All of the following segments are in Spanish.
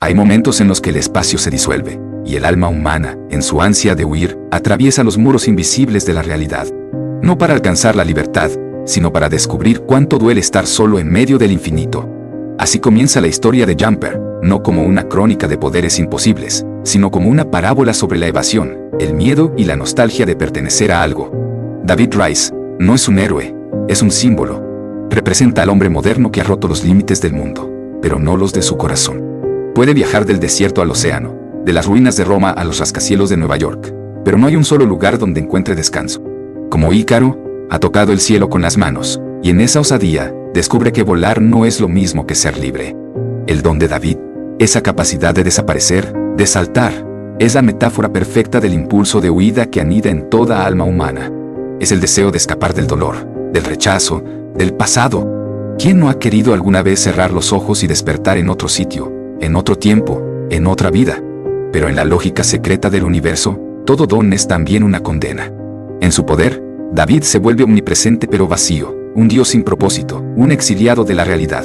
Hay momentos en los que el espacio se disuelve, y el alma humana, en su ansia de huir, atraviesa los muros invisibles de la realidad. No para alcanzar la libertad, sino para descubrir cuánto duele estar solo en medio del infinito. Así comienza la historia de Jumper, no como una crónica de poderes imposibles, sino como una parábola sobre la evasión, el miedo y la nostalgia de pertenecer a algo. David Rice no es un héroe, es un símbolo. Representa al hombre moderno que ha roto los límites del mundo, pero no los de su corazón. Puede viajar del desierto al océano, de las ruinas de Roma a los rascacielos de Nueva York, pero no hay un solo lugar donde encuentre descanso. Como Ícaro, ha tocado el cielo con las manos, y en esa osadía, descubre que volar no es lo mismo que ser libre. El don de David, esa capacidad de desaparecer, de saltar, es la metáfora perfecta del impulso de huida que anida en toda alma humana. Es el deseo de escapar del dolor, del rechazo, del pasado. ¿Quién no ha querido alguna vez cerrar los ojos y despertar en otro sitio, en otro tiempo, en otra vida? Pero en la lógica secreta del universo, todo don es también una condena. En su poder, David se vuelve omnipresente pero vacío, un dios sin propósito, un exiliado de la realidad.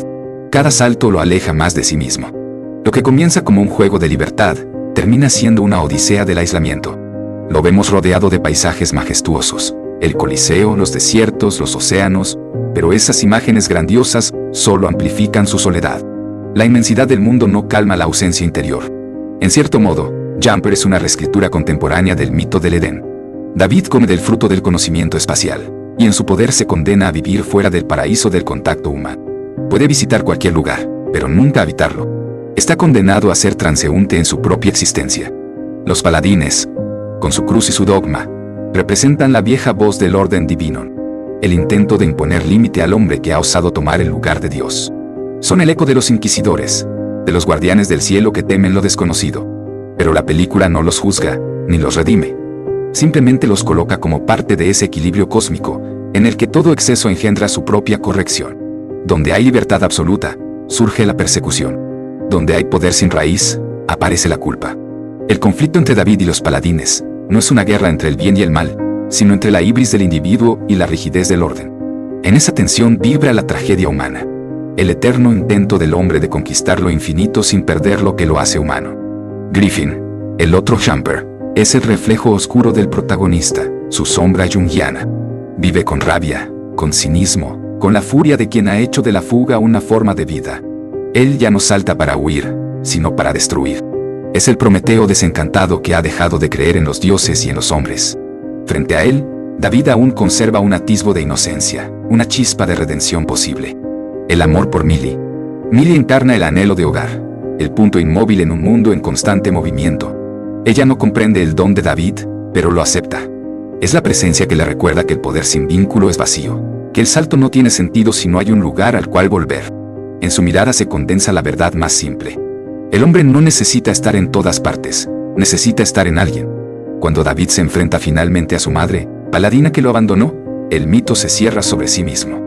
Cada salto lo aleja más de sí mismo. Lo que comienza como un juego de libertad, termina siendo una odisea del aislamiento. Lo vemos rodeado de paisajes majestuosos, el Coliseo, los desiertos, los océanos, pero esas imágenes grandiosas solo amplifican su soledad. La inmensidad del mundo no calma la ausencia interior. En cierto modo, Jumper es una reescritura contemporánea del mito del Edén. David come del fruto del conocimiento espacial, y en su poder se condena a vivir fuera del paraíso del contacto humano. Puede visitar cualquier lugar, pero nunca habitarlo. Está condenado a ser transeúnte en su propia existencia. Los paladines, con su cruz y su dogma, representan la vieja voz del orden divino, el intento de imponer límite al hombre que ha osado tomar el lugar de Dios. Son el eco de los inquisidores, de los guardianes del cielo que temen lo desconocido. Pero la película no los juzga, ni los redime. Simplemente los coloca como parte de ese equilibrio cósmico, en el que todo exceso engendra su propia corrección. Donde hay libertad absoluta, surge la persecución. Donde hay poder sin raíz, aparece la culpa. El conflicto entre David y los paladines no es una guerra entre el bien y el mal, sino entre la ibris del individuo y la rigidez del orden. En esa tensión vibra la tragedia humana, el eterno intento del hombre de conquistar lo infinito sin perder lo que lo hace humano. Griffin, el otro Jumper, es el reflejo oscuro del protagonista, su sombra junguiana. Vive con rabia, con cinismo, con la furia de quien ha hecho de la fuga una forma de vida. Él ya no salta para huir, sino para destruir. Es el Prometeo desencantado que ha dejado de creer en los dioses y en los hombres. Frente a él, David aún conserva un atisbo de inocencia, una chispa de redención posible. El amor por Millie. Millie encarna el anhelo de hogar, el punto inmóvil en un mundo en constante movimiento. Ella no comprende el don de David, pero lo acepta. Es la presencia que le recuerda que el poder sin vínculo es vacío, que el salto no tiene sentido si no hay un lugar al cual volver. En su mirada se condensa la verdad más simple. El hombre no necesita estar en todas partes, necesita estar en alguien. Cuando David se enfrenta finalmente a su madre, paladina que lo abandonó, el mito se cierra sobre sí mismo.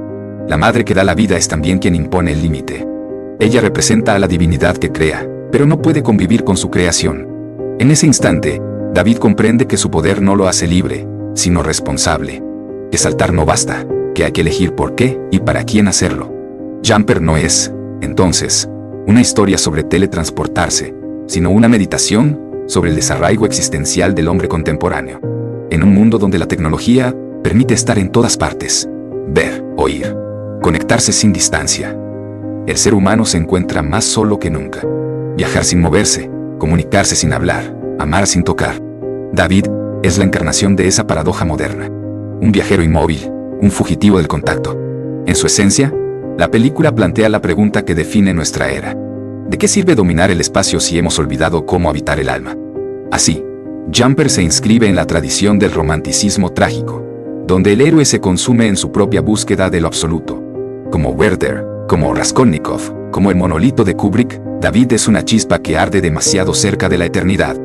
La madre que da la vida es también quien impone el límite. Ella representa a la divinidad que crea, pero no puede convivir con su creación. En ese instante, David comprende que su poder no lo hace libre, sino responsable. Que saltar no basta, que hay que elegir por qué y para quién hacerlo. Jumper no es, entonces, una historia sobre teletransportarse, sino una meditación sobre el desarraigo existencial del hombre contemporáneo. En un mundo donde la tecnología permite estar en todas partes, ver, oír, conectarse sin distancia. El ser humano se encuentra más solo que nunca. Viajar sin moverse, comunicarse sin hablar, amar sin tocar. David es la encarnación de esa paradoja moderna. Un viajero inmóvil, un fugitivo del contacto. En su esencia, la película plantea la pregunta que define nuestra era. ¿De qué sirve dominar el espacio si hemos olvidado cómo habitar el alma? Así, Jumper se inscribe en la tradición del romanticismo trágico, donde el héroe se consume en su propia búsqueda de lo absoluto. Como Werther, como Raskolnikov, como el monolito de Kubrick, David es una chispa que arde demasiado cerca de la eternidad.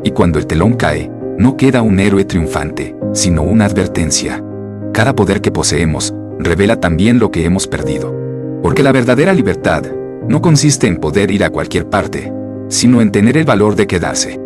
Y cuando el telón cae, no queda un héroe triunfante, sino una advertencia. Cada poder que poseemos revela también lo que hemos perdido. Porque la verdadera libertad no consiste en poder ir a cualquier parte, sino en tener el valor de quedarse.